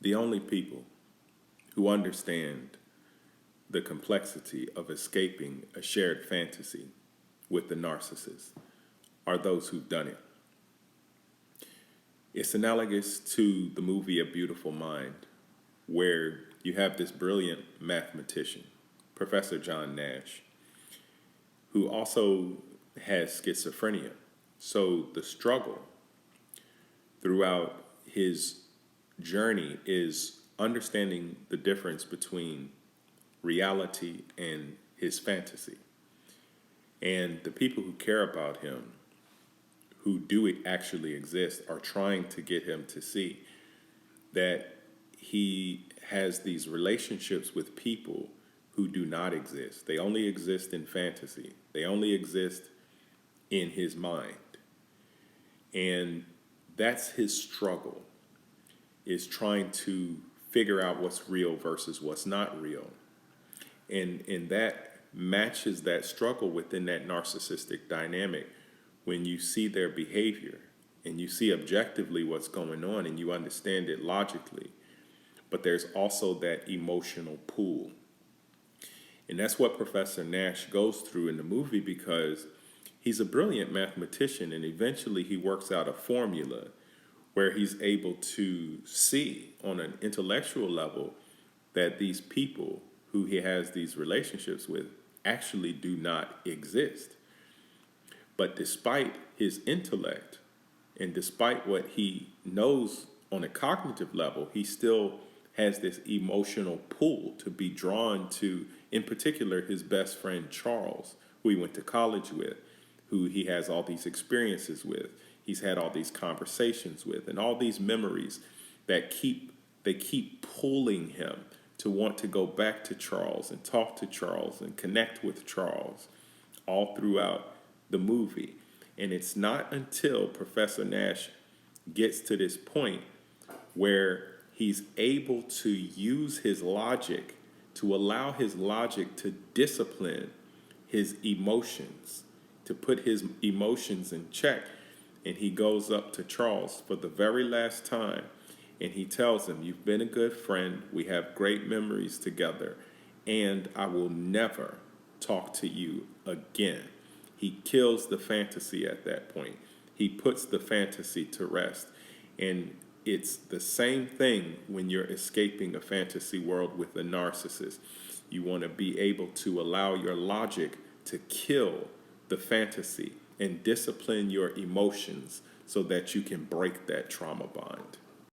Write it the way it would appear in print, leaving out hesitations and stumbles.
The only people who understand the complexity of escaping a shared fantasy with the narcissist are those who've done it. It's analogous to the movie A Beautiful Mind, where you have this brilliant mathematician, Professor John Nash, who also has schizophrenia. So the struggle throughout his journey is understanding the difference between reality and his fantasy. And the people who care about him, who do actually exist, are trying to get him to see that he has these relationships with people who do not exist. They only exist in fantasy. They only exist in his mind. And that's his struggle, is trying to figure out what's real versus what's not real. And that matches that struggle within that narcissistic dynamic when you see their behavior and you see objectively what's going on and you understand it logically. But there's also that emotional pull. And that's what Professor Nash goes through in the movie, because he's a brilliant mathematician, and eventually he works out a formula where he's able to see on an intellectual level that these people who he has these relationships with actually do not exist. But despite his intellect and despite what he knows on a cognitive level, he still has this emotional pull to be drawn to, in particular, his best friend Charles, who he went to college with, who he has all these experiences with, he's had all these conversations with, and all these memories that keep pulling him to want to go back to Charles and talk to Charles and connect with Charles all throughout the movie. And it's not until Professor Nash gets to this point where he's able to use his logic, to allow his logic to discipline his emotions, to put his emotions in check. And he goes up to Charles for the very last time and he tells him, "You've been a good friend. We have great memories together, and I will never talk to you again." He kills the fantasy at that point. He puts the fantasy to rest. And it's the same thing when you're escaping a fantasy world with a narcissist. You want to be able to allow your logic to kill the fantasy and discipline your emotions so that you can break that trauma bond.